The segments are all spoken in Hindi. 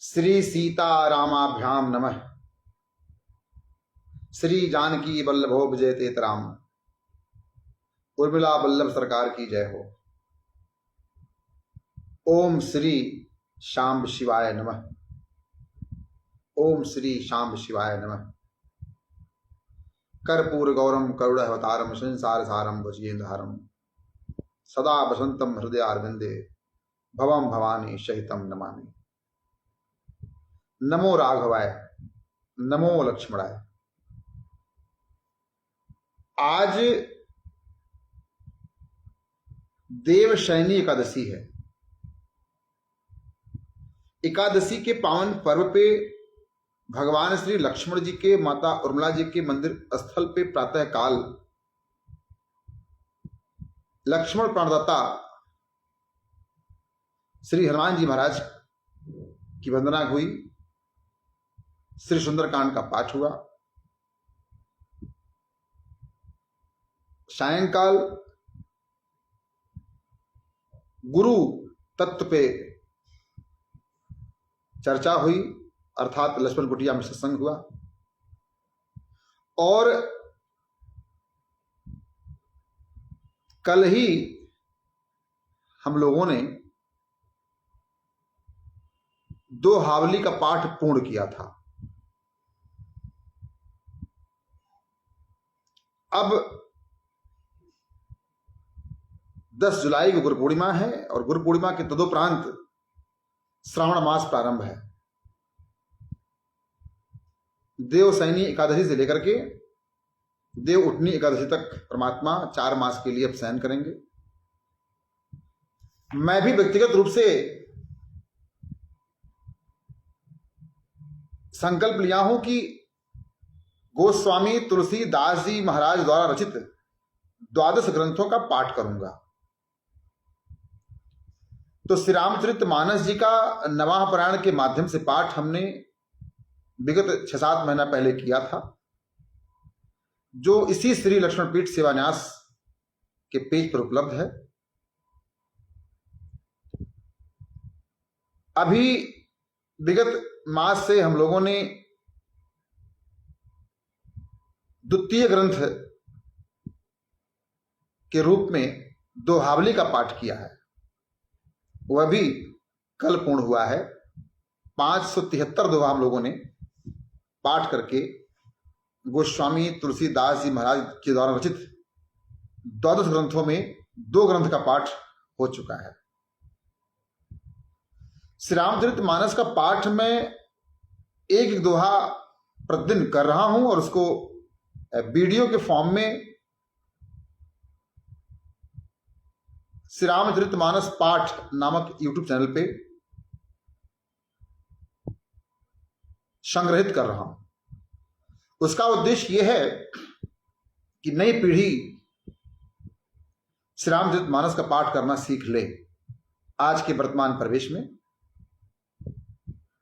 श्री सीता रामाभ्याम नमः। श्री जानकी वल्लभो विजयते राम। उर्मिला वल्लभ सरकार की जय हो। ओम श्री शांब शिवाय नमः। ओम श्री शांब शिवाय नमः। कर्पूर गौरम करुणावतारम संसार सारम भुजगेन्द्रहारम सदा वसंतम हृदयारविंदे भवम भवानी सहितम नमामि। नमो राघवाय नमो लक्ष्मणाय। आज देवशयनी एकादशी है। एकादशी के पावन पर्व पे भगवान श्री लक्ष्मण जी के माता उर्मिला जी के मंदिर स्थल पे प्रातः काल लक्ष्मण प्राणदाता श्री हनुमान जी महाराज की वंदना हुई। श्री सुंदरकांड का पाठ हुआ। सायंकाल गुरु तत्व पे चर्चा हुई, अर्थात लक्ष्मण कुटिया में सत्संग हुआ। और कल ही हम लोगों ने दोहावली का पाठ पूर्ण किया था। अब 10 जुलाई को गुरु पूर्णिमा है और गुरु पूर्णिमा के तदुपरांत श्रावण मास प्रारंभ है। देवशयनी एकादशी से लेकर के देव उठनी एकादशी तक परमात्मा 4 मास के लिए अब शयन करेंगे। मैं भी व्यक्तिगत रूप से संकल्प लिया हूं कि गोस्वामी तुलसीदास जी महाराज द्वारा रचित 12 ग्रंथों का पाठ करूंगा। तो श्री रामचरितमानस जी का नवाह पुराण के माध्यम से पाठ हमने विगत 6-7 महीना पहले किया था, जो इसी श्री लक्ष्मण पीठ सेवान्यास के पेज पर उपलब्ध है। अभी विगत मास से हम लोगों ने द्वितीय ग्रंथ के रूप में दोहावली का पाठ किया है। वह भी कल पूर्ण हुआ है। 573 दोहा हम लोगों ने पाठ करके गोस्वामी तुलसीदास जी महाराज के द्वारा रचित 12 ग्रंथों में 2 ग्रंथ का पाठ हो चुका है। श्री रामचरितमानस का पाठ में एक दोहा प्रतिदिन कर रहा हूं और उसको वीडियो के फॉर्म में श्री रामचरितमानस पाठ नामक यूट्यूब चैनल पे संग्रहित कर रहा हूं। उसका उद्देश्य यह है कि नई पीढ़ी श्री रामचरितमानस का पाठ करना सीख ले। आज के वर्तमान परिवेश में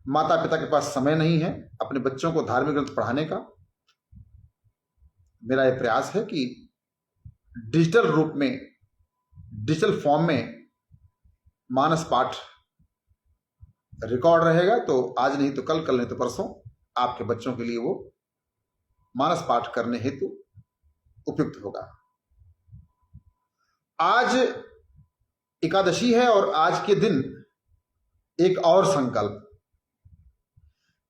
माता पिता के पास समय नहीं है अपने बच्चों को धार्मिक ग्रंथ पढ़ाने का। मेरा यह प्रयास है कि डिजिटल रूप में, डिजिटल फॉर्म में मानस पाठ रिकॉर्ड रहेगा। तो आज नहीं तो कल, कल नहीं तो परसों आपके बच्चों के लिए वो मानस पाठ करने हेतु उपयुक्त होगा। आज एकादशी है और आज के दिन एक और संकल्प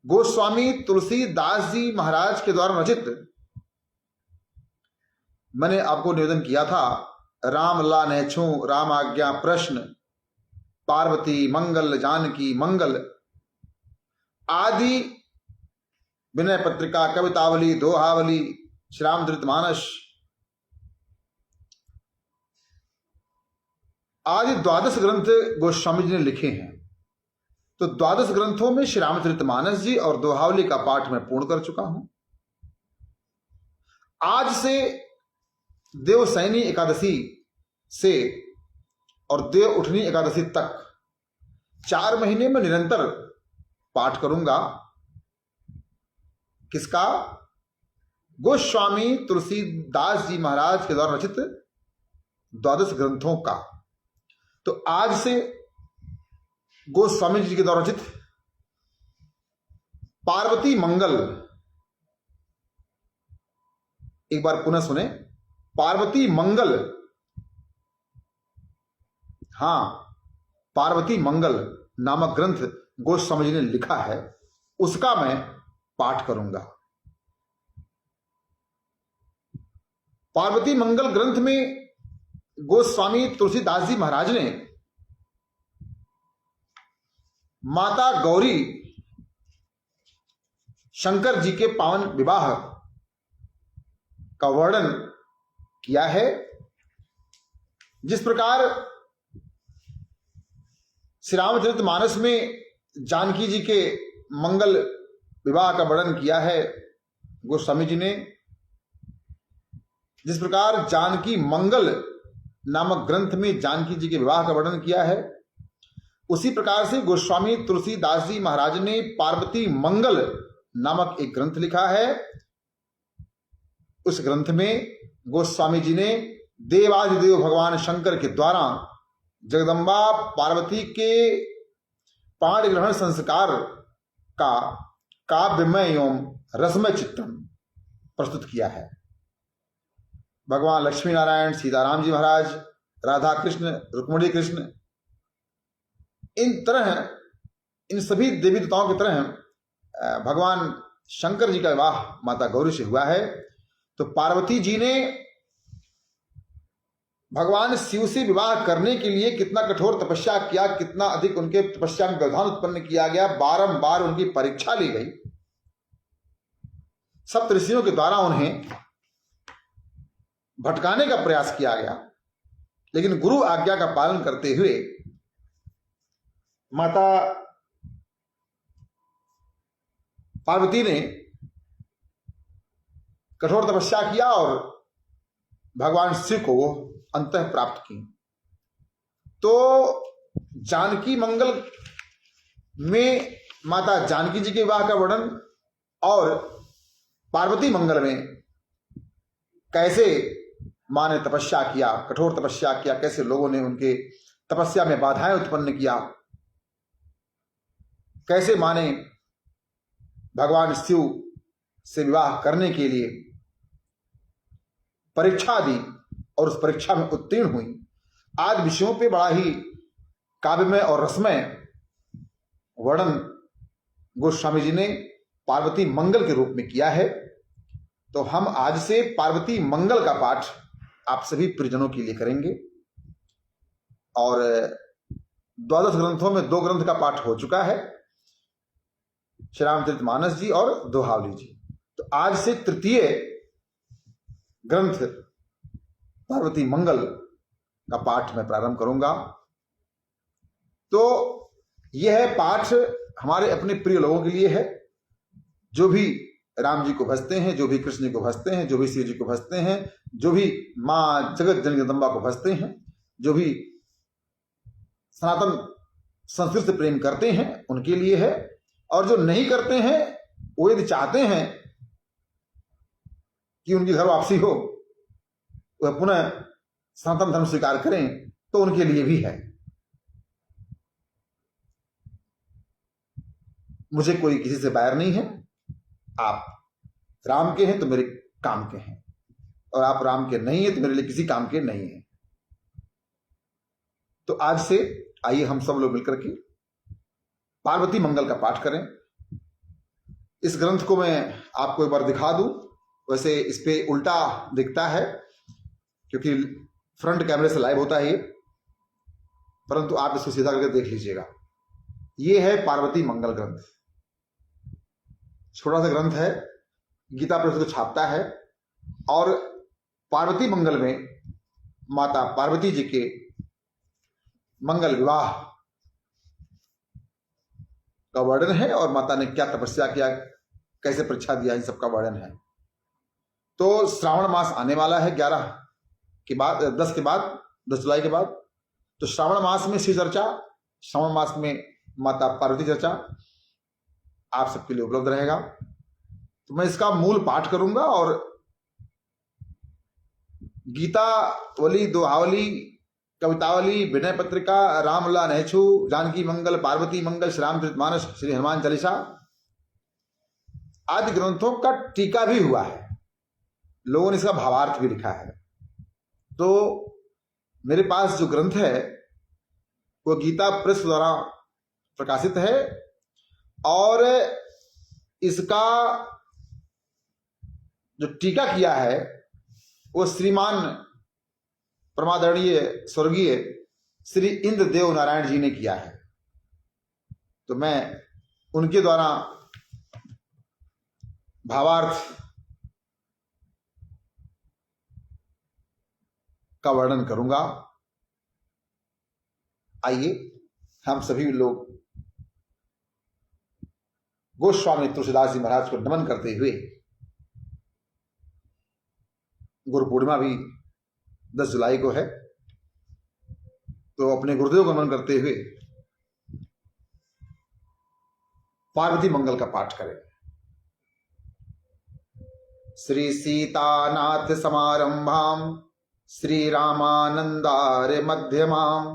गोस्वामी तुलसीदास जी महाराज के द्वारा रचित, मैंने आपको निवेदन किया था, राम ला नेछू राम आज्ञा प्रश्न, पार्वती मंगल जानकी मंगल आदि विनय पत्रिका, कवितावली, दोहावली, श्री रामचरितमानस आदि 12 ग्रंथ गोस्वामी जी ने लिखे हैं। तो 12 ग्रंथों में श्री रामचरितमानस जी और दोहावली का पाठ मैं पूर्ण कर चुका हूं। आज से देवशयनी एकादशी से और देव उठनी एकादशी तक 4 महीने में निरंतर पाठ करूंगा। किसका? गोस्वामी तुलसीदास जी महाराज के द्वारा रचित 12 ग्रंथों का। तो आज से गोस्वामी जी के द्वारा रचित पार्वती मंगल, एक बार पुनः सुने, पार्वती मंगल, हां, पार्वती मंगल नामक ग्रंथ गोस्वामी जी ने लिखा है, उसका मैं पाठ करूंगा। पार्वती मंगल ग्रंथ में गोस्वामी तुलसीदास जी महाराज ने माता गौरी शंकर जी के पावन विवाह का वर्णन किया है। जिस प्रकार श्री रामचरितमानस में जानकी जी के मंगल विवाह का वर्णन किया है गोस्वामी जी ने, जिस प्रकार जानकी मंगल नामक ग्रंथ में जानकी जी के विवाह का वर्णन किया है, उसी प्रकार से गोस्वामी तुलसीदास जी महाराज ने पार्वती मंगल नामक एक ग्रंथ लिखा है। उस ग्रंथ में गोस्वामी जी ने देवाधिदेव भगवान शंकर के द्वारा जगदम्बा पार्वती के पाणी ग्रहण संस्कार का काव्यमय एवं रसमय चित्रण प्रस्तुत किया है। भगवान लक्ष्मी नारायण, सीताराम जी महाराज, राधा कृष्ण, रुक्मिणी कृष्ण, इन सभी देवी देवताओं की तरह भगवान शंकर जी का विवाह माता गौरी से हुआ है। तो पार्वती जी ने भगवान शिव से विवाह करने के लिए कितना कठोर तपस्या किया, कितना अधिक उनके तपस्या में व्यवधान उत्पन्न किया गया, बारंबार उनकी परीक्षा ली गई, सप्त ऋषियों के द्वारा उन्हें भटकाने का प्रयास किया गया, लेकिन गुरु आज्ञा का पालन करते हुए माता पार्वती ने कठोर तपस्या किया और भगवान शिव को वो अंतः प्राप्त की। तो जानकी मंगल में माता जानकी जी के विवाह का वर्णन और पार्वती मंगल में कैसे मां ने तपस्या किया, कठोर तपस्या किया, कैसे लोगों ने उनके तपस्या में बाधाएं उत्पन्न किया, कैसे मां ने भगवान शिव से विवाह करने के लिए परीक्षा दी और उस परीक्षा में उत्तीर्ण हुई, आदि विषयों पे बड़ा ही काव्यमय और रसमय वर्णन गोस्वामी जी ने पार्वती मंगल के रूप में किया है। तो हम आज से पार्वती मंगल का पाठ आप सभी प्रियजनों के लिए करेंगे। और 12 ग्रंथों में 2 ग्रंथ का पाठ हो चुका है, श्री रामचरितमानस जी और दोहावली जी। तो आज से तृतीय ग्रंथ पार्वती मंगल का पाठ मैं प्रारंभ करूंगा। तो यह पाठ हमारे अपने प्रिय लोगों के लिए है, जो भी राम जी को भजते हैं, जो भी कृष्ण जी को भजते हैं, जो भी शिव जी को भजते हैं, जो भी मां जगत जननी जगदम्बा को भजते हैं, जो भी सनातन संस्कृत से प्रेम करते हैं उनके लिए है। और जो नहीं करते हैं वो यदि चाहते हैं कि उनकी घर वापसी हो, वह पुनः सनातन धर्म स्वीकार करें, तो उनके लिए भी है। मुझे कोई किसी से बैर नहीं है। आप राम के हैं तो मेरे काम के हैं, और आप राम के नहीं है तो मेरे लिए किसी काम के नहीं है। तो आज से आइए हम सब लोग मिलकर के पार्वती मंगल का पाठ करें। इस ग्रंथ को मैं आपको एक बार दिखा दूं। वैसे इस पे उल्टा दिखता है क्योंकि फ्रंट कैमरे से लाइव होता है ये, परंतु आप इसको सीधा करके देख लीजिएगा। ये है पार्वती मंगल ग्रंथ, छोटा सा ग्रंथ है, गीता प्रेस को छापता है। और पार्वती मंगल में माता पार्वती जी के मंगल विवाह का वर्णन है, और माता ने क्या तपस्या किया, कैसे परीक्षा दिया, इन सबका वर्णन है। तो श्रावण मास आने वाला है 11 के बाद, 10 के बाद, 10 जुलाई के बाद। तो श्रावण मास में शिव चर्चा, श्रावण मास में माता पार्वती चर्चा आप सबके लिए उपलब्ध रहेगा। तो मैं इसका मूल पाठ करूंगा और गीतावली, दोहावली, कवितावली, विनय पत्रिका, रामला नहछू, जानकी मंगल, पार्वती मंगल, श्री रामचरितमानस, श्री हनुमान चालीसा आदि ग्रंथों का टीका भी हुआ है, लोगों ने इसका भावार्थ भी लिखा है। तो मेरे पास जो ग्रंथ है वो गीता प्रेस द्वारा प्रकाशित है और इसका जो टीका किया है वो श्रीमान परमादरणीय स्वर्गीय श्री इंद्रदेव नारायण जी ने किया है। तो मैं उनके द्वारा भावार्थ का वर्णन करूंगा। आइए हम सभी लोग गोस्वामी तुलसीदास जी महाराज को नमन करते हुए, गुरु पूर्णिमा भी 10 जुलाई को है, तो अपने गुरुदेव को नमन करते हुए पार्वती मंगल का पाठ करें। श्री सीतानाथ समारंभाम श्री रामानंदार्य मध्यमाम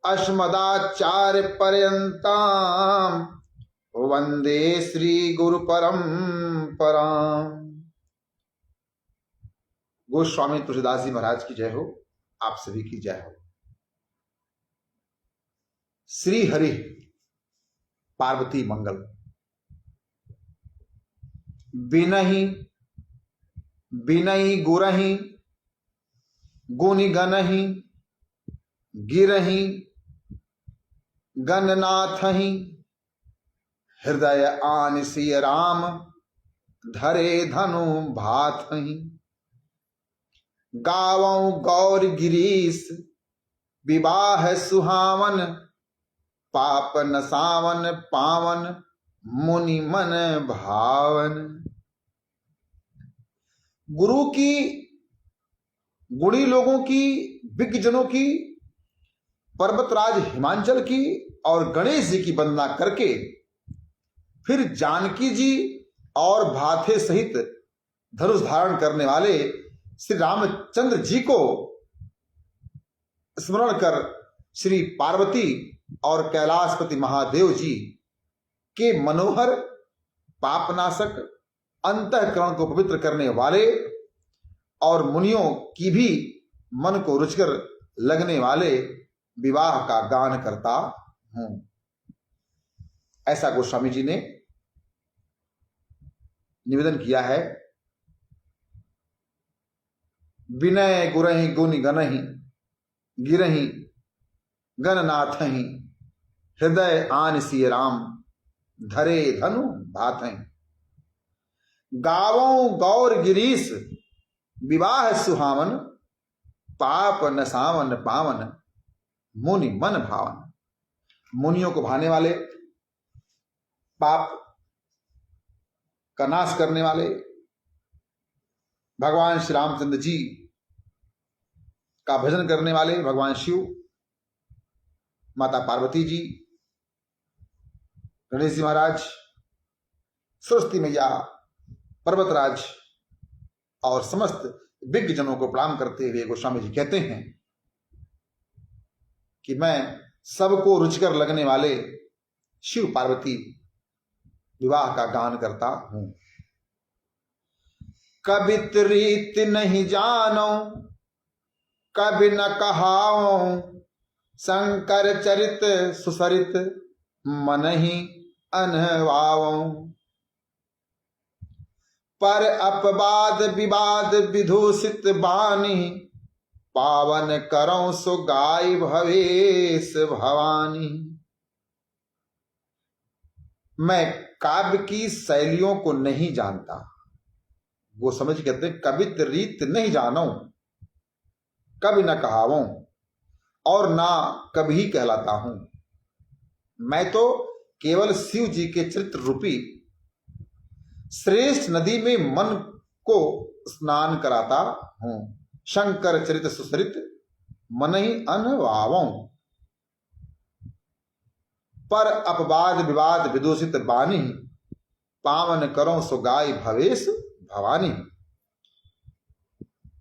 अस्मदाचार्य पर्यंताम वंदे श्री गुरु परंपराम। गोस्वामी तुलसीदास जी महाराज की जय हो, आप सभी की जय हो। श्री हरि पार्वती मंगल। बिनहि बिनहि गुरहि गुनि गनहि गिरहि गणनाथहि हृदय आन सिय राम धरे धनु भाथहि। गावों गौर गिरीश विवाह सुहावन पाप नसावन पावन मुनि मन भावन। गुरु की, गुणी लोगों की, विज्ञजनों की, पर्वतराज हिमांचल की और गणेश जी की वंदना करके फिर जानकी जी और भाथे सहित धनुष धारण करने वाले श्री रामचंद्र जी को स्मरण कर श्री पार्वती और कैलाशपति महादेव जी के मनोहर पापनाशक अंतःकरण को पवित्र करने वाले और मुनियों की भी मन को रुचकर लगने वाले विवाह का गान करता हूं। ऐसा गोस्वामी जी ने निवेदन किया है। विनय गुरहि गुनि गनहि गिरहि गणनाथहि हृदय आन सिय राम धरे धनु भाथहि। गावों गौर गिरीश विवाह सुहावन पाप नसावन पावन मुनि मन भावन। मुनियों को भाने वाले, पाप का नाश करने वाले भगवान श्री रामचंद्र जी का भजन करने वाले भगवान शिव, माता पार्वती जी, गणेश जी महाराज, सरस्वती मैया, पर्वतराज और समस्त विज्ञ जनों को प्रणाम करते हुए गोस्वामी जी कहते हैं कि मैं सबको रुचिकर लगने वाले शिव पार्वती विवाह का गान करता हूं। कबित रीत नहीं जानो कभी न कहाओ शंकर चरित सुसरित मन ही अनवाओ। पर अपवाद विवाद विदूषित बानी पावन करो सो गाय भवेश भवानी। मैं काव्य की शैलियों को नहीं जानता, वो समझ कहते हैं कवित रीत नहीं जानो कभी न कहावो और ना कभी कहलाता हूं। मैं तो केवल शिव जी के चरित्र रूपी श्रेष्ठ नदी में मन को स्नान कराता हूं। शंकर चरित सुसरित मन ही अनवावों। पर अपवाद विवाद विदूषित बानी पावन करो सो गाय भवेश भवानी।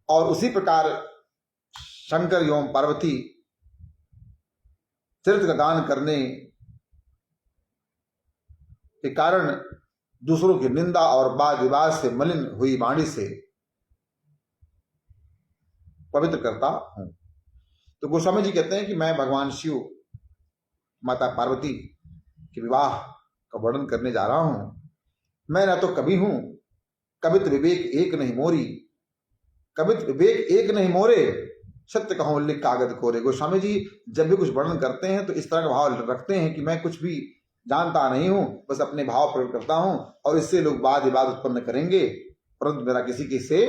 और उसी प्रकार शंकर एवं पार्वती चरित्र का गान करने के कारण दूसरों की निंदा और वाद विवाद से मलिन हुई वाणी से पवित्र करता हूं। तो गोस्वामी जी कहते हैं कि मैं भगवान शिव माता पार्वती के विवाह का वर्णन करने जा रहा हूं। मैं न तो कवि हूं, कवित विवेक एक नहीं मोरी, कवित विवेक एक नहीं मोरे, सत्य कहूं लिख कागज कोरे। गोस्वामी जी जब भी कुछ वर्णन करते हैं तो इस तरह का भाव रखते हैं कि मैं कुछ भी जानता नहीं हूं, बस अपने भाव प्रकट करता हूं और इससे लोग वाद विवाद उत्पन्न करेंगे, परंतु मेरा किसी के से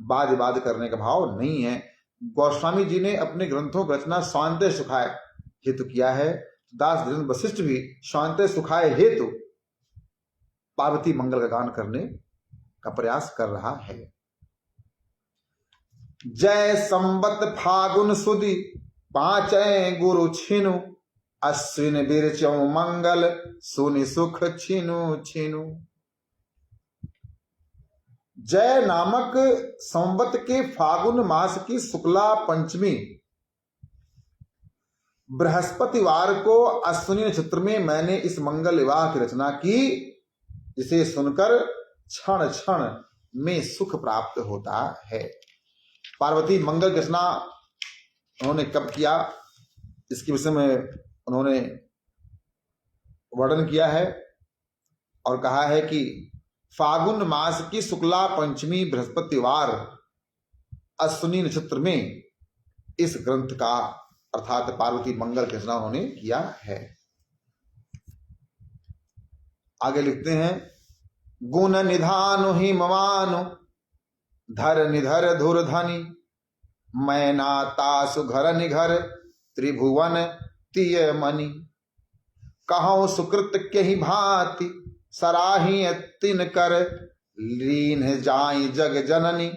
वाद विवाद करने का भाव नहीं है। गोस्वामी जी ने अपने ग्रंथों की रचना स्वांतः सुखाय हेतु किया है। दास धीरेन्द्र वशिष्ठ भी स्वांतः सुखाय हेतु पार्वती मंगल का गान करने का प्रयास कर रहा है। जय संवत फागुन सुदी पांचै गुरु छिनु, अश्विन बिरचौ मंगल सुनि सुख छिनु छिनु। जय नामक संवत के फागुन मास की शुक्ला पंचमी बृहस्पतिवार को अश्विनी नक्षत्र में मैंने इस मंगल विवाह की रचना की, जिसे सुनकर क्षण क्षण में सुख प्राप्त होता है। पार्वती मंगल की रचना उन्होंने कब किया, इसके विषय में उन्होंने वर्णन किया है और कहा है कि फागुन मास की शुक्ला पंचमी बृहस्पतिवार अश्विनी नक्षत्र में इस ग्रंथ का अर्थात पार्वती मंगल की रचना उन्होंने किया है। आगे लिखते हैं, गुण निधानु हिमवानु धर निधर धुर धनी, मैना तासु घर निघर त्रिभुवन तिय मणि। कहूं सुकृत के ही भांति सराही तिन कर, लीन जाई जग जननी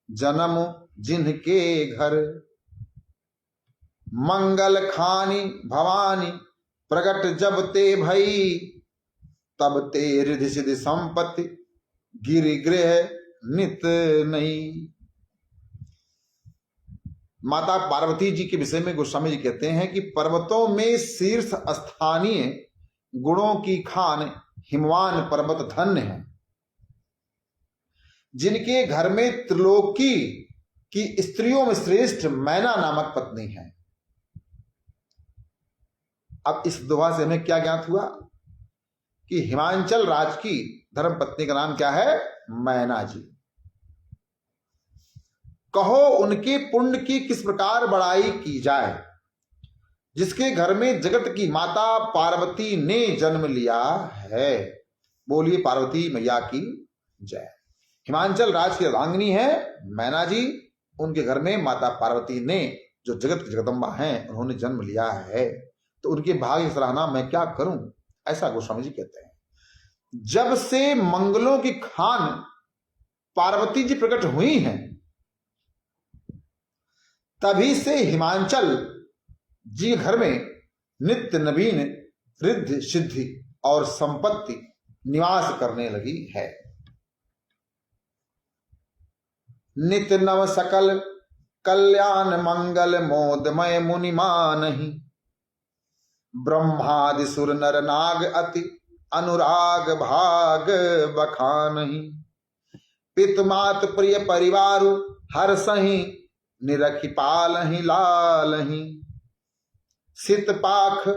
जन्म जिनके घर। मंगल खानी भवानी प्रगट जब ते भई, तब ते रिधि सिद्धि संपत्ति गिरि गृह नित नहीं। माता पार्वती जी के विषय में गोस्वामी जी कहते हैं कि पर्वतों में शीर्ष स्थानीय गुणों की खान हिमवान पर्वत धन्य है, जिनके घर में त्रिलोकी की स्त्रियों में श्रेष्ठ मैना नामक पत्नी है। अब इस दोहा से हमें क्या ज्ञात हुआ कि हिमांचल राज की धर्म पत्नी का नाम क्या है, मैना जी। कहो उनके पुण्य की किस प्रकार बड़ाई की जाए, जिसके घर में जगत की माता पार्वती ने जन्म लिया है। बोलिए पार्वती मैया की जय। हिमांचल राज की अर्धांगिनी है मैना जी, उनके घर में माता पार्वती ने जो जगत की जगदम्बा हैं उन्होंने जन्म लिया है, तो उनके भाग्य की सराहना मैं क्या करूं, ऐसा गोस्वामी जी कहते हैं। जब से मंगलों की खान पार्वती जी प्रकट हुई हैं, तभी से हिमांचल जी घर में नित्य नवीन रिद्धि सिद्धि और संपत्ति निवास करने लगी है। नित्य नव सकल कल्याण मंगल मोदमय मुनिमान ही, ब्रह्मादि सुर नर नाग अति अनुराग भाग बखान ही। पितमात प्रिय परिवारु हर सही निरखि पाल ही लाल ही। सित पाख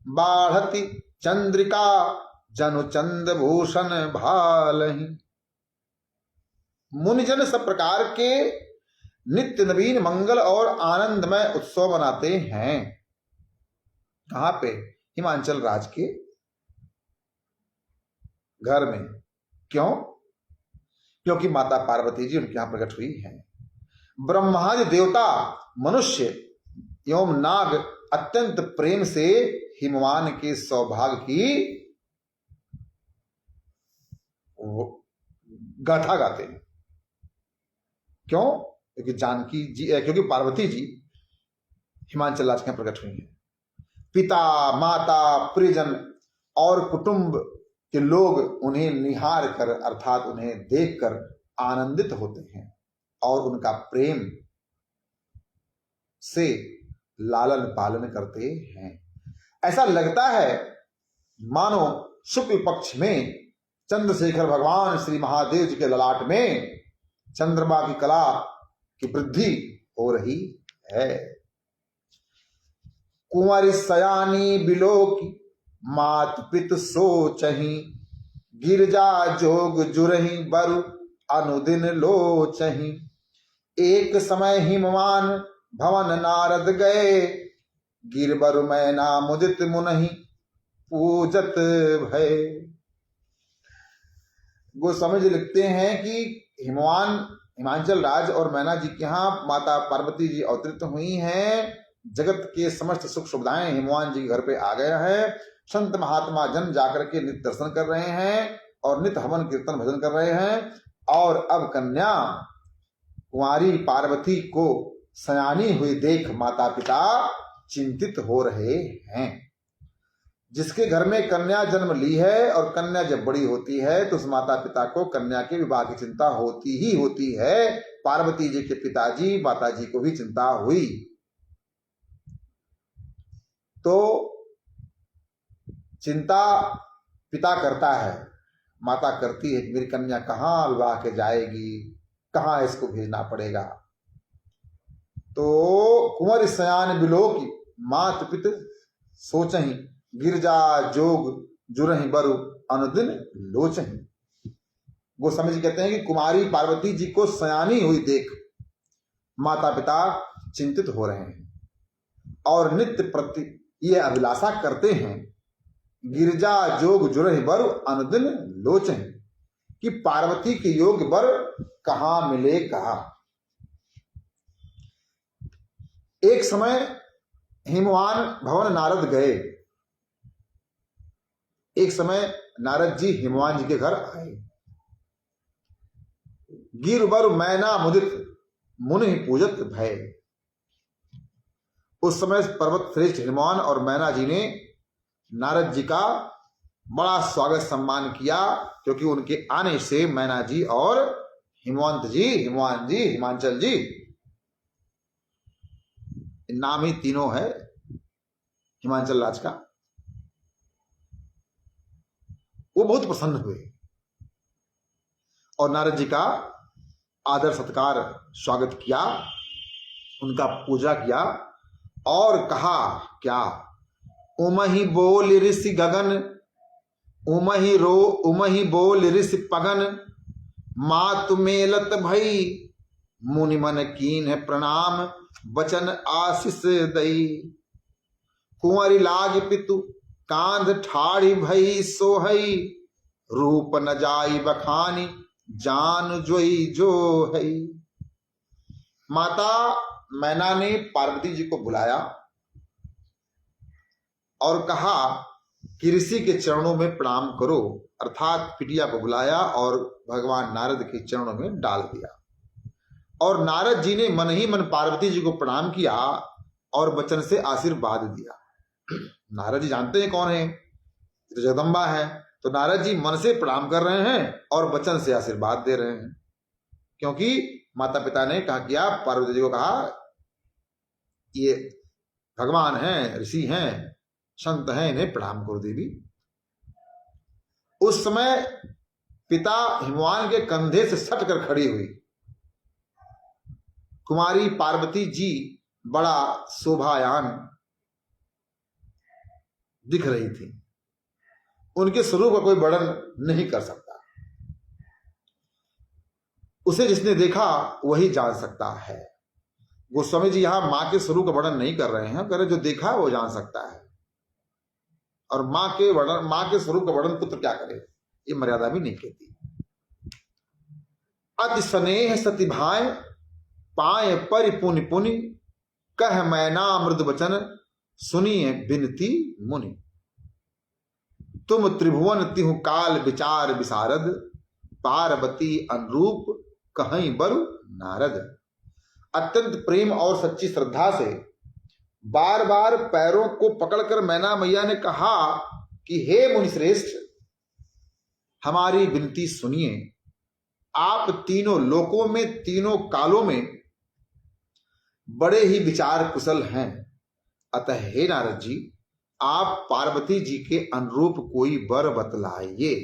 बाढ़ति चंद्रिका जनु चंद भूषण भाल ही। मुनिजन सब प्रकार के नित्य नवीन मंगल और आनंदमय उत्सव मनाते हैं। कहां पे, हिमांचल राज के घर में। क्यों? क्योंकि माता पार्वती जी उनके यहां प्रकट हुई हैं। ब्रह्मादि देवता मनुष्य एवं नाग अत्यंत प्रेम से हिमवान के सौभाग्य की गाथा गाते हैं। क्यों? क्योंकि जानकी जी, क्योंकि पार्वती जी हिमांचल राज के प्रकट हुई हैं। पिता माता परिजन और कुटुंब के लोग उन्हें निहार कर अर्थात उन्हें देखकर आनंदित होते हैं और उनका प्रेम से लालन पालन करते हैं। ऐसा लगता है मानो शुक्ल पक्ष में चंद्रशेखर भगवान श्री महादेव जी के ललाट में चंद्रमा की कला की वृद्धि हो रही है। कुंवर सयानी बिलोकी मात पित सोचहि, गिरजा जोग जुरहि बरु अनुदिन लोचहि। एक समय हिमवान भवन नारद गए, गिरबर मैना मुदित मुनहि पूजत भय। गोस्वामी जी लिखते हैं कि हिमाचल राज और मैना जी के यहाँ माता पार्वती जी अवतरित हुई हैं। जगत के समस्त सुख सुविधाएं हिमवान जी के घर पे आ गया है। संत महात्मा जन जाकर के नित्य दर्शन कर रहे हैं और नित्य हवन कीर्तन भजन कर रहे हैं। और अब कन्या कुंवारी पार्वती को सयानी हुई देख माता पिता चिंतित हो रहे हैं। जिसके घर में कन्या जन्म ली है और कन्या जब बड़ी होती है तो उस माता पिता को कन्या के विवाह की चिंता होती ही होती है। पार्वती जी के पिताजी माता जी को भी चिंता हुई। तो चिंता पिता करता है, माता करती है कि मेरी कन्या कहाँ विवाह के जाएगी, कहाँ इसको भेजना पड़ेगा। तो कुंवर सयान बिलोकी मात पित सोचहि, गिरजा जोग जुरहि बरु अनुदिन लोचहि। गोस्वामी जी कहते हैं कि कुमारी पार्वती जी को सयानी हुई देख माता पिता चिंतित हो रहे हैं और नित्य प्रति ये अभिलाषा करते हैं, गिरजा जोग जुरहि बरु अनुदिन लोचहि, कि पार्वती के योग्य वर कहां मिलेगा। एक समय हिमवान भवन नारद गए। एक समय नारद जी हिमवान जी के घर आए। गिरबर मैना मुदित मुनि पूजत भय। उस समय पर्वत श्रेष्ठ हिमवान और मैना जी ने नारद जी का बड़ा स्वागत सम्मान किया, क्योंकि उनके आने से मैना जी और हिमवंत जी, हिमवान जी, हिमाचल जी, नाम ही तीनों है हिमाचल राज का, वो बहुत प्रसन्न हुए और नारद जी का आदर सत्कार स्वागत किया, उनका पूजा किया और कहा क्या, उमहि बोल ऋषि गगन, उमहि बोल ऋषि पगन, मातु मेलत भई, मुनि मन कीन है प्रणाम, बचन आशीष दई। कुंवरी लाग पितु कांध ठाड़ी भई सोहई, रूप न जाई बखानी, जान जोई जो है। माता मैना ने पार्वती जी को बुलाया और कहा कि ऋषि के चरणों में प्रणाम करो, अर्थात पिटिया को बुलाया और भगवान नारद के चरणों में डाल दिया। और नारद जी ने मन ही मन पार्वती जी को प्रणाम किया और वचन से आशीर्वाद दिया। नारद जी जानते हैं कौन है, तो जगदम्बा है। तो नारद जी मन से प्रणाम कर रहे हैं और वचन से आशीर्वाद दे रहे हैं, क्योंकि माता पिता ने कहा किया, पार्वती जी को कहा ये भगवान हैं, ऋषि हैं, संत हैं, इन्हें प्रणाम करो देवी। उस समय पिता हिमवान के कंधे से सट कर खड़ी हुई कुमारी पार्वती जी बड़ा शोभायान दिख रही थी। उनके स्वरूप का कोई वर्णन नहीं कर सकता, उसे जिसने देखा वही जान सकता है। गोस्वामी जी यहां मां के स्वरूप का वर्णन नहीं कर रहे हैं, कह रहे जो देखा वो जान सकता है, और मां के स्वरूप का वर्णन पुत्र क्या करे, ये मर्यादा भी नहीं कहती। अति स्नेह सति भाई पाए परिपुनि पुनि, कह मैना मृद वचन सुनिए बिनती मुनि। तुम त्रिभुवन तिहु काल विचार विशारद, पार्वती अनुरूप कहीं बरु नारद। अत्यंत प्रेम और सच्ची श्रद्धा से बार बार पैरों को पकड़कर मैना मैया ने कहा कि हे मुनिश्रेष्ठ, हमारी विनती सुनिए। आप तीनों लोकों में, तीनों कालों में बड़े ही विचार कुशल हैं, अतः हे नारद जी, आप पार्वती जी के अनुरूप कोई वर बतलाइए।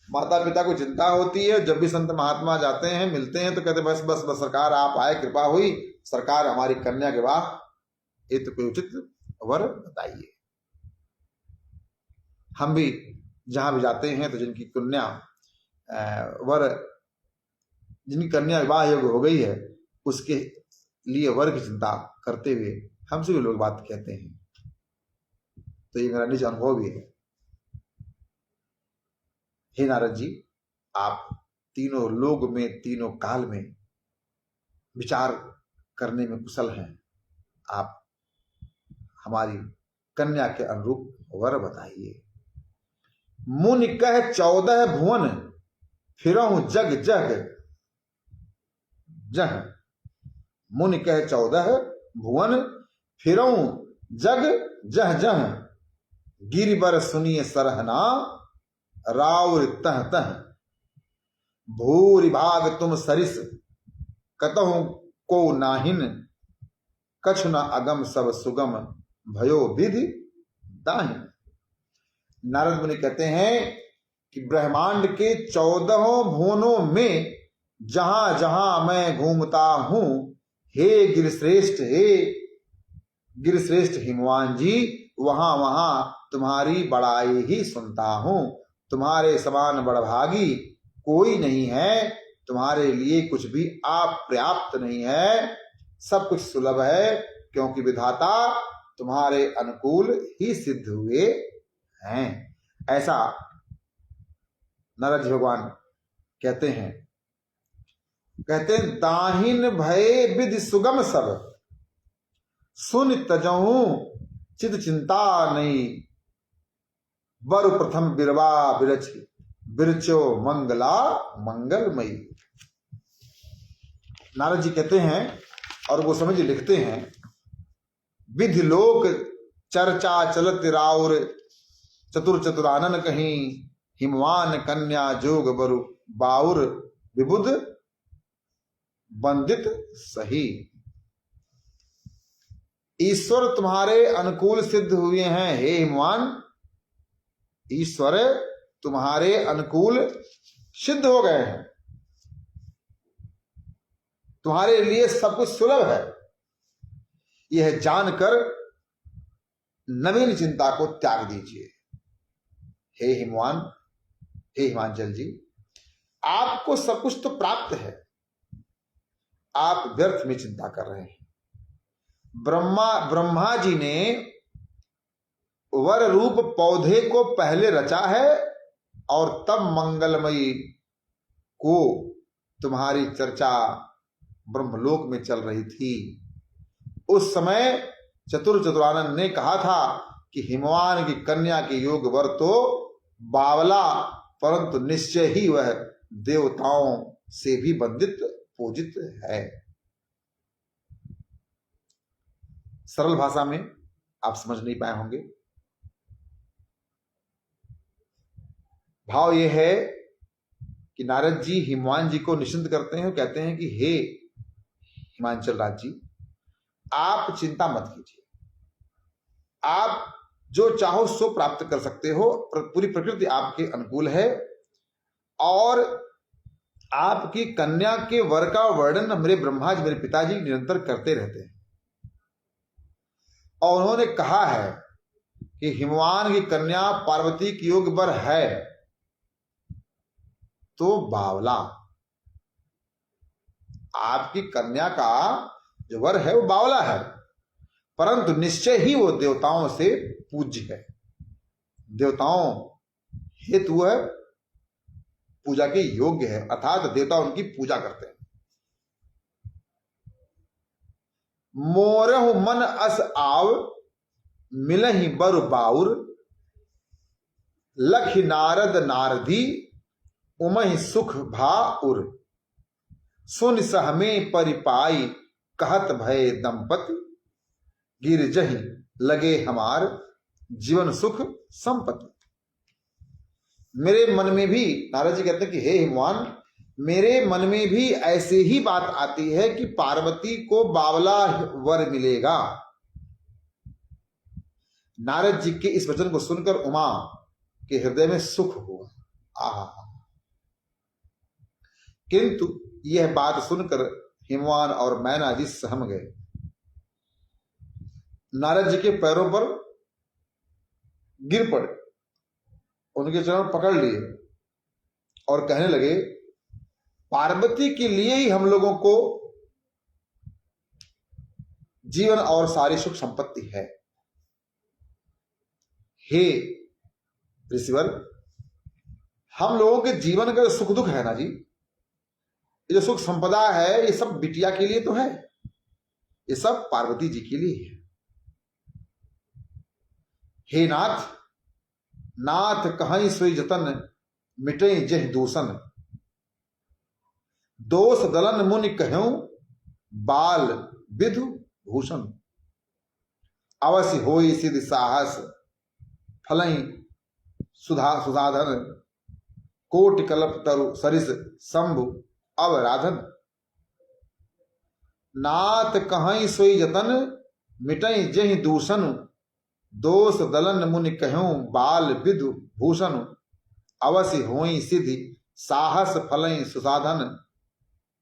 माता पिता को चिंता होती है, जब भी संत महात्मा जाते हैं मिलते हैं तो कहते बस बस बस सरकार आप आए, कृपा हुई सरकार, हमारी कन्या के विवाह ये तो कोई उचित वर बताइए। हम भी जहां भी जाते हैं तो जिनकी कन्या विवाह योग्य हो गई है उसके लिए वर की चिंता करते हुए हमसे भी लोग बात कहते हैं। तो ये मेरा निज अनुभव भी है। हे नारद जी, आप तीनों लोक में तीनों काल में विचार करने में कुशल हैं, आप हमारी कन्या के अनुरूप वर बताइए। मुनि कह 14 भुवन फिरहु जग जग जह। मुनि कह 14 भुवन फिरहु जग जह जह। गिरिबर सुनिए सरहना राउर तह तह। भूरि भाग तुम सरिस कतहु को नाहिन। कछु न अगम सब सुगम भयो विधि दाहिन। नारद मुनि कहते हैं कि ब्रह्मांड के 14 भुवनों में जहां जहां मैं घूमता हूं, हे गिरिश्रेष्ठ हिमवान जी, वहां वहां तुम्हारी बड़ाई ही सुनता हूं। तुम्हारे समान बड़भागी कोई नहीं है, तुम्हारे लिए कुछ भी अपर्याप्त नहीं है, सब कुछ सुलभ है, क्योंकि विधाता तुम्हारे अनुकूल ही सिद्ध हुए हैं। ऐसा नारद भगवान कहते हैं। दाहिन भय विधि सुगम सब। सुन तजहू चित चिंता नहीं। वर प्रथम बिरवा बिरछ बिरचो मंगला मंगलमयी। नारद जी कहते हैं और वो समझ लिखते हैं, विधि लोक चर्चा चलत राउर चतुर चतुरानन कहीं। हिमवान कन्या जोग बरु बाउर विबुध बंदित सही। ईश्वर तुम्हारे अनुकूल सिद्ध हुए हैं। हे हिमवान, ईश्वर तुम्हारे अनुकूल सिद्ध हो गए हैं, तुम्हारे लिए सब कुछ सुलभ है। यह जानकर नवीन चिंता को त्याग दीजिए। हे हिमांचल जी, आपको सब कुछ तो प्राप्त है, आप व्यर्थ में चिंता कर रहे हैं। ब्रह्मा जी ने वर रूप पौधे को पहले रचा है और तब मंगलमयी को तुम्हारी चर्चा ब्रह्मलोक में चल रही थी। उस समय चतुर चतुरानंद ने कहा था कि हिमवान की कन्या के योग वर तो बावला, परंतु निश्चय ही वह देवताओं से भी वंदित पूजित है। सरल भाषा में आप समझ नहीं पाए होंगे। भाव यह है कि नारद जी हिमवान जी को निश्चिंत करते हैं, कहते हैं कि हे हिमांचल राज जी, आप चिंता मत कीजिए, आप जो चाहो सो प्राप्त कर सकते हो। पूरी प्रकृति आपके अनुकूल है और आपकी कन्या के वर का वर्णन मेरे ब्रह्मा जी, मेरे पिताजी निरंतर करते रहते हैं। और उन्होंने कहा है कि हिमवान की कन्या पार्वती की योग वर है तो बावला। आपकी कन्या का जो वर है वो बावला है, परंतु निश्चय ही वो देवताओं से पूज्य है। देवताओं हेतु वह पूजा के योग्य है, अर्थात देवता उनकी पूजा करते हैं। मोरहु मन अस आव मिलहि बर बाउर। लखि नारद नारदी उमहि सुख भाउर। सुन सहमे परिपाई कहत भय दंपति। गिरजहि लगे हमार जीवन सुख संपत्ति। मेरे मन में भी, नारद जी कहते हैं कि हे हिमवान, मेरे मन में भी ऐसे ही बात आती है कि पार्वती को बावला वर मिलेगा। नारद जी के इस वचन को सुनकर उमा के हृदय में सुख हुआ। आहा, किंतु यह बात सुनकर हिमवान और मैना जी सहम गए। नारद जी के पैरों पर गिर पड़े, उनके चरण पकड़ लिए और कहने लगे, पार्वती के लिए ही हम लोगों को जीवन और सारी सुख संपत्ति है। हे ऋषिवर, हम लोगों के जीवन का सुख दुख है ना जी, ये जो सुख संपदा है ये सब बिटिया के लिए तो है, ये सब पार्वती जी के लिए है। हे नाथ, नाथ कहीं सोई जतन, मिटे जह दूषण, दोष दलन मुनि कहूं, बाल विधु भूषण, अवश्य होई सिद्ध साहस, फलई सुधाधन, कोटि कल्प तरु सरिस शंभु अवराधन। नाथ कहीं सोई जतन, मिटई जहि दूषण, दोष दलन मुनि कहूं, बाल विधु भूषण, अवश्य होई सिद्धि साहस, फलई सुसाधन,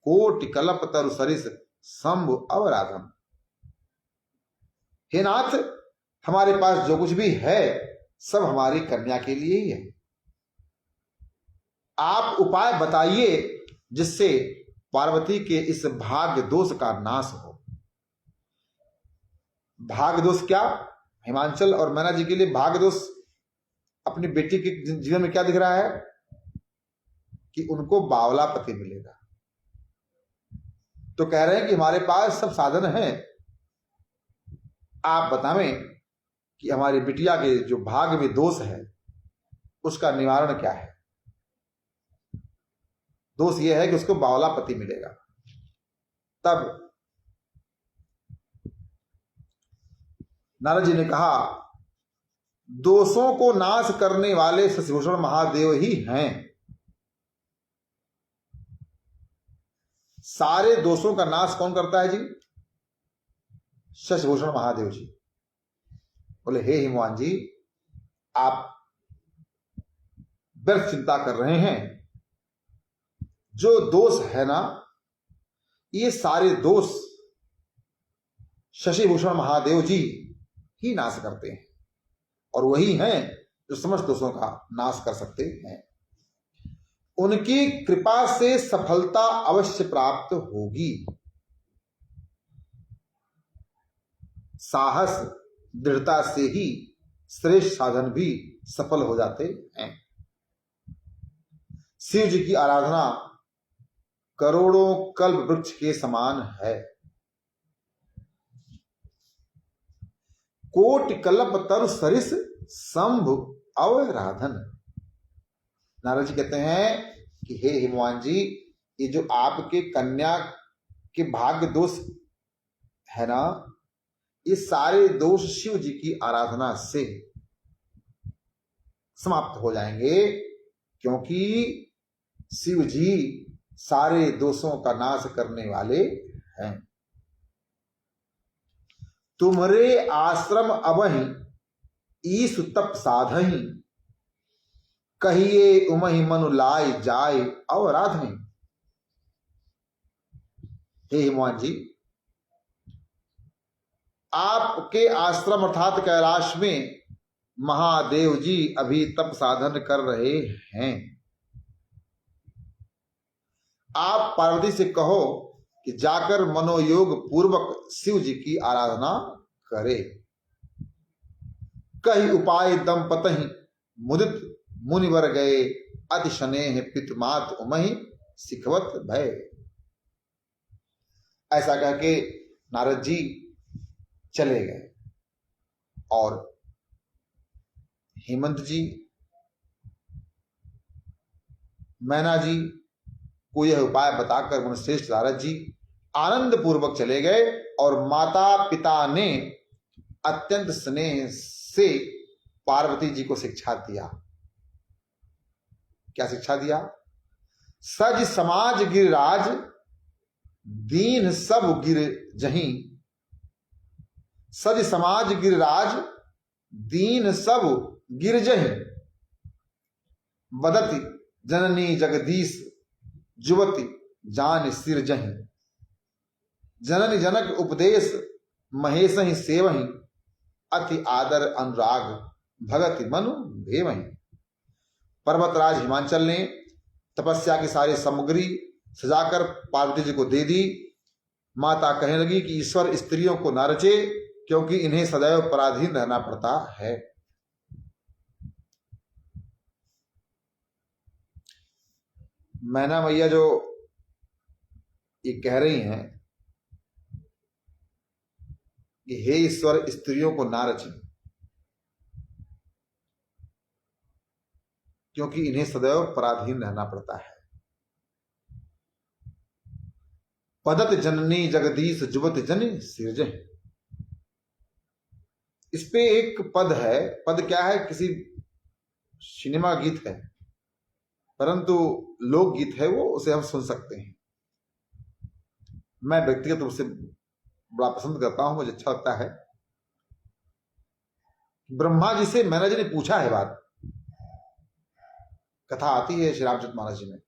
कोटि कल्प तरु सरिस शंभु अवराधन। हे नाथ, हमारे पास जो कुछ भी है सब हमारी कन्या के लिए ही है। आप उपाय बताइए जिससे पार्वती के इस भाग्य दोष का नाश हो। भाग्य दोष क्या? हिमांचल और मैना जी के लिए भाग्य दोष अपनी बेटी के जीवन में क्या दिख रहा है कि उनको बावला पति मिलेगा। तो कह रहे हैं कि हमारे पास सब साधन हैं, आप बतावें कि हमारी बिटिया के जो भाग्य में दोष है उसका निवारण क्या है। दोष यह है कि उसको बावला पति मिलेगा। तब नारद जी ने कहा, दोषों को नाश करने वाले शशिभूषण महादेव ही हैं। सारे दोषों का नाश कौन करता है जी? शशिभूषण महादेव जी। बोले, हे हिमवान जी, आप व्यर्थ चिंता कर रहे हैं। जो दोष है ना, ये सारे दोष शशिभूषण महादेव जी ही नाश करते हैं और वही हैं जो समस्त दोषों का नाश कर सकते हैं। उनकी कृपा से सफलता अवश्य प्राप्त होगी। साहस दृढ़ता से ही श्रेष्ठ साधन भी सफल हो जाते हैं। शिव जी की आराधना करोड़ों कल्प वृक्ष के समान है। कोटि कल्प तरु सरिस शंभु अवराधन। नारद जी कहते हैं कि हे हिमवान जी, ये जो आपके कन्या के भाग्य दोष है ना, ये सारे दोष शिव जी की आराधना से समाप्त हो जाएंगे, क्योंकि शिव जी सारे दोषों का नाश करने वाले हैं। तुम्हारे आश्रम अबहि ईसु तप साधहि, कहिए उमहि मनु लाय जाय अवराधनि। हे हिमवान जी, आपके आश्रम अर्थात कैलाश में महादेव जी अभी तप साधन कर रहे हैं। आप पार्वती से कहो कि जाकर मनोयोग पूर्वक शिव जी की आराधना करे। कही उपाय दंपतहि मुदित मुनिवर गए, अति शनेह पितुमात उमहि सिखवत भय। ऐसा कह के नारद जी चले गए और हेमंत जी, मैना जी को यह उपाय बताकर मुनिश्रेष्ठ नारद जी आनंद पूर्वक चले गए और माता पिता ने अत्यंत स्नेह से पार्वती जी को शिक्षा दिया। क्या शिक्षा दिया? सज समाज गिरिराज, दीन सब गिर जहीं। सज समाज गिरिराज, दीन सब गिर जहीं। वदति जननी जगदीश जुवति जान सिर जहि। जननी जनक उपदेश महेश ही सेवहि, अति आदर अनुराग भगति मनु भेवहि। पर्वतराज हिमांचल ने तपस्या की सारी सामग्री सजाकर पार्वती जी को दे दी। माता कहने लगी कि ईश्वर स्त्रियों को न रचे, क्योंकि इन्हें सदैव पराधीन रहना पड़ता है। मैना मैया जो ये कह रही हैं कि हे ईश्वर स्त्रियों को ना रचे, क्योंकि इन्हें सदैव पराधीन रहना पड़ता है। पदत जननी जगदीश जुवत जन सिरजहि। इस पे एक पद है। पद क्या है? किसी सिनेमा गीत है, परंतु लोकगीत है वो, उसे हम सुन सकते हैं। मैं व्यक्तिगत रूप से बड़ा पसंद करता हूं, मुझे अच्छा लगता है। ब्रह्मा जी से मैना जी ने पूछा है बात, कथा आती है श्री रामचरितमानस जी में,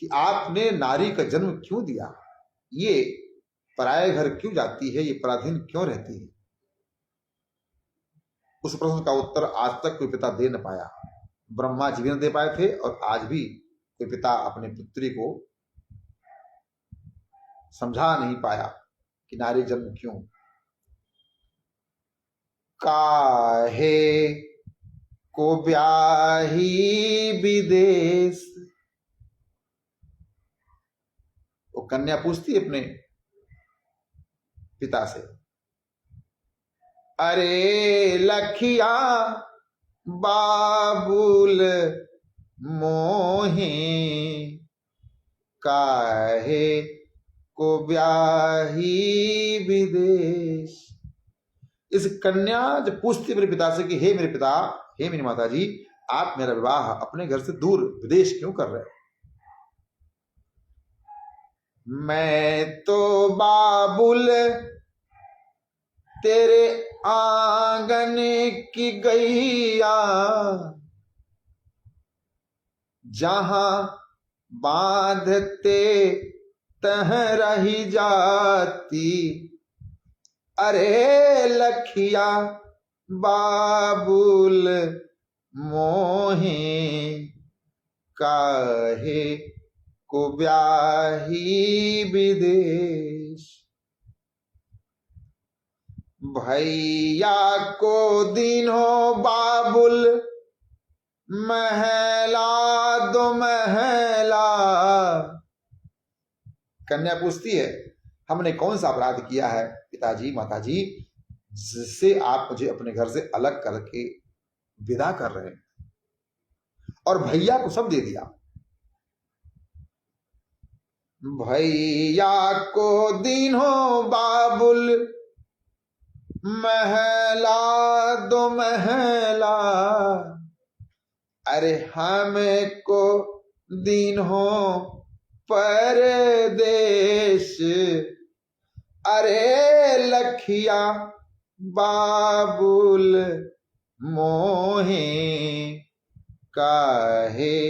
कि आपने नारी का जन्म क्यों दिया, ये पराये घर क्यों जाती है, ये पराधीन क्यों रहती है। उस प्रश्न का उत्तर आज तक कोई पिता दे न पाया। ब्रह्मा जी भी न दे पाए थे, और आज भी कोई पिता अपने पुत्री को समझा नहीं पाया कि नारी जन्म क्यों। काहे को ब्याही विदेश। वो कन्या पूछती अपने पिता से, अरे लखिया बाबुल मोहे, काहे को ब्याही विदेश। इस कन्या जब पूछती मेरे पिता से कि हे मेरे पिता, हे मेरी माता जी, आप मेरा विवाह अपने घर से दूर विदेश क्यों कर रहे हो? मैं तो बाबुल तेरे आंगन की गैया, जहां बांधते तह रही जाती। अरे लखिया बाबुल मोहे, काहे को ब्याही विदेश। भैया को दिनों बाबुल महला दो महला। कन्या पूछती है, हमने कौन सा अपराध किया है पिताजी माताजी, जिससे आप मुझे अपने घर से अलग करके विदा कर रहे हैं? और भैया को सब दे दिया। भैया को दिनों बाबुल महला दो महला। अरे हमको दिनों परदेश। अरे लखिया बाबुल मोहे, काहे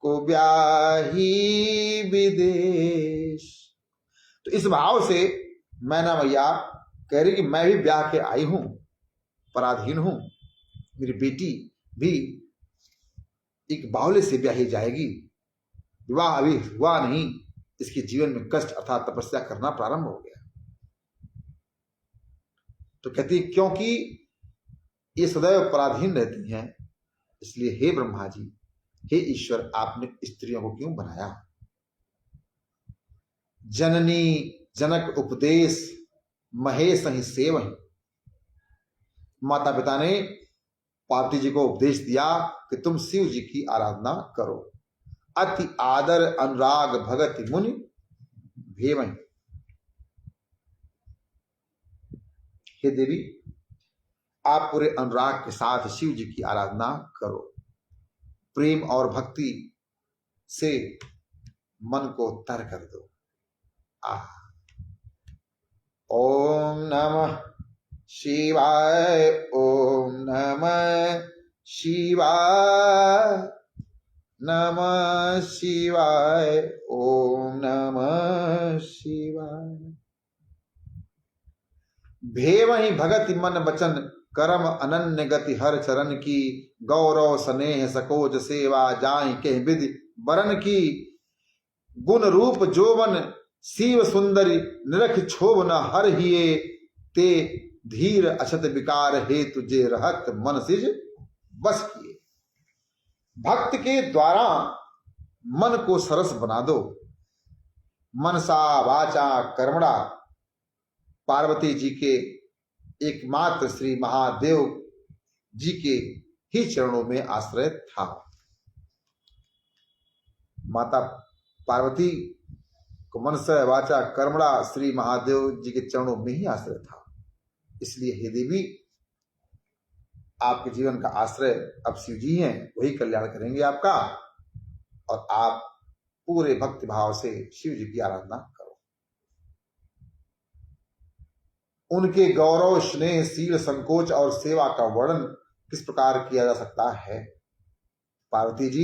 को ब्याही विदेश। तो इस भाव से मैना मैया कह रही कि मैं भी ब्याह के आई हूं, पराधीन हूं, मेरी बेटी भी एक बावले से ब्याही जाएगी। विवाह अभी हुआ नहीं, इसके जीवन में कष्ट अर्थात तपस्या करना प्रारंभ हो गया। तो कहती क्योंकि ये सदैव पराधीन रहती हैं, इसलिए हे ब्रह्मा जी, हे ईश्वर, आपने स्त्रियों को क्यों बनाया? जननी जनक उपदेश महेश ही सेवहि। माता पिता ने पार्वती जी को उपदेश दिया कि तुम शिव जी की आराधना करो। अति आदर अनुराग भगति मुनि भेवहि। हे देवी, आप पूरे अनुराग के साथ शिव जी की आराधना करो। प्रेम और भक्ति से मन को तर कर दो। ओम नमः शिवाय, ओम नमः शिवाय नमः शिवाय, ओम नमः शिवाय। भेवहि भगति मन बचन, करम अनन्य गति हर चरण की। गौरव स्नेह सकोज सेवा, जाहि के विधि बरन की। गुण रूप जोवन शिव सुंदरी, निरख क्षोभ न हर हिये। ते धीर अछत विकार हेतु, जे रहत मन सिज बस किए। भक्त के द्वारा मन को सरस बना दो। मनसा वाचा कर्मणा, पार्वती जी के एकमात्र श्री महादेव जी के ही चरणों में आश्रय था। माता पार्वती को मनसा वाचा कर्मणा श्री महादेव जी के चरणों में ही आश्रय था। इसलिए हे देवी, आपके जीवन का आश्रय अब शिव जी हैं, वही कल्याण करेंगे आपका। और आप पूरे भक्ति भाव से शिव जी की आराधना करो। उनके गौरव, स्नेह, शील, संकोच और सेवा का वर्णन किस प्रकार किया जा सकता है। पार्वती जी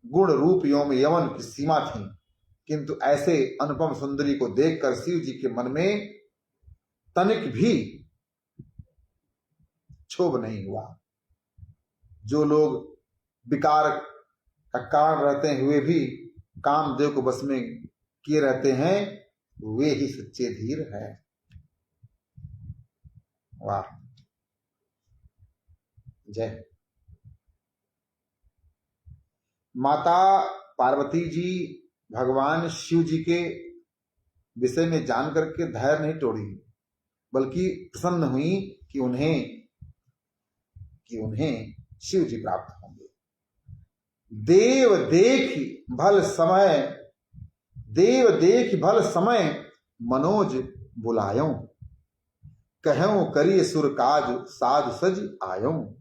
गुण रूप एवं यवन की सीमा थी, किंतु ऐसे अनुपम सुंदरी को देखकर शिव जी के मन में तनिक भी क्षोभ नहीं हुआ। जो लोग विकार का कारण रहते हुए भी कामदेव को बस में किए रहते हैं, वे ही सच्चे धीर हैं। वाह, जय। माता पार्वती जी भगवान शिव जी के विषय में जान करके धैर्य नहीं तोड़ी, बल्कि प्रसन्न हुई कि उन्हें शिव जी प्राप्त होंगे। देव देख भल समय, मनोज बुलायों। कहूं करिय सुर काज, साध सज आयों।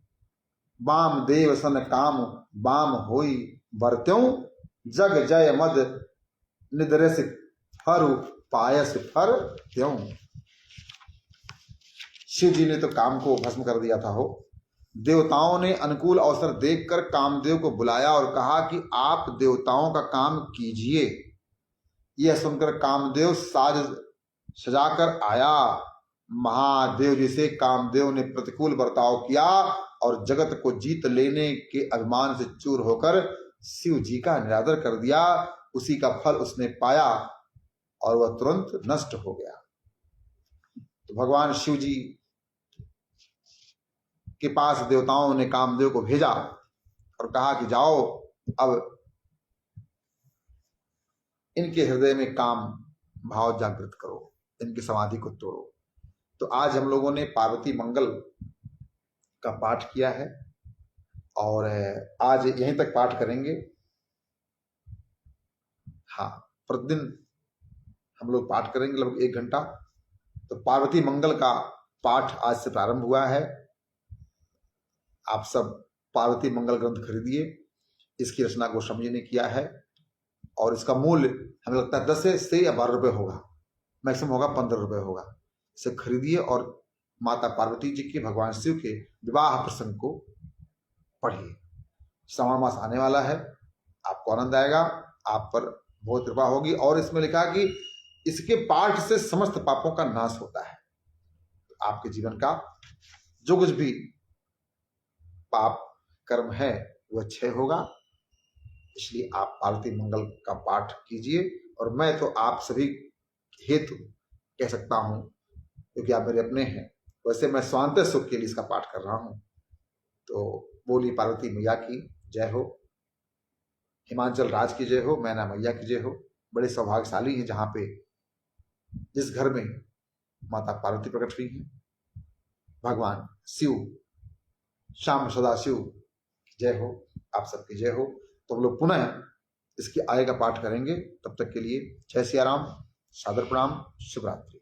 बाम देव सन काम, बाम होई बरत्यों। जग जय मद निदरस, फरु पायस फर त्यों। शिव जी ने तो काम को भस्म कर दिया था। देवताओं ने अनुकूल अवसर देखकर कामदेव को बुलाया और कहा कि आप देवताओं का काम कीजिए। यह सुनकर कामदेव साज सजाकर आया। महादेव जी से कामदेव ने प्रतिकूल बर्ताव किया और जगत को जीत लेने के अभिमान से चूर होकर शिव जी का निरादर कर दिया। उसी का फल उसने पाया और वह तुरंत नष्ट हो गया। तो भगवान शिव जी के पास देवताओं ने कामदेव को भेजा और कहा कि जाओ, अब इनके हृदय में काम भाव जागृत करो, इनकी समाधि को तोड़ो। तो आज हम लोगों ने पार्वती मंगल का पाठ किया है और आज यहीं तक पाठ करेंगे। हाँ, प्रतिदिन हम लोग पाठ करेंगे लगभग 1 घंटा। तो पार्वती मंगल का पाठ आज से प्रारंभ हुआ है। आप सब पार्वती मंगल ग्रंथ खरीदिए। इसकी रचना गोस्वामी जी ने किया है और इसका मूल्य हमें लगता है 10 से या 12 रुपए होगा, मैक्सिमम होगा 15 रुपए होगा। इसे खरीदिए और माता पार्वती जी के, भगवान शिव के विवाह प्रसंग को पढ़िए। श्रावण मास आने वाला है, आपको आनंद आएगा, आप पर बहुत कृपा होगी। और इसमें लिखा कि इसके पाठ से समस्त पापों का नाश होता है। आपके जीवन का जो कुछ भी पाप कर्म है वह क्षय होगा। इसलिए आप पार्वती मंगल का पाठ कीजिए। और मैं तो आप सभी हेतु कह सकता हूं, क्योंकि आप मेरे अपने हैं। वैसे मैं स्वांतः सुख के लिए इसका पाठ कर रहा हूं। तो बोली पार्वती मैया की जय हो, हिमाचल राज की जय हो, मैना मैया की जय हो। बड़े सौभाग्यशाली हैं जहां पे जिस घर में माता पार्वती प्रकट हुई हैं। भगवान शिव, श्याम सदाशिव की जय हो, आप सबकी जय हो। तो हम लोग पुनः इसकी आय का पाठ करेंगे। तब तक के लिए जय सिया राम, सादर प्रणाम, शुभ रात्रि।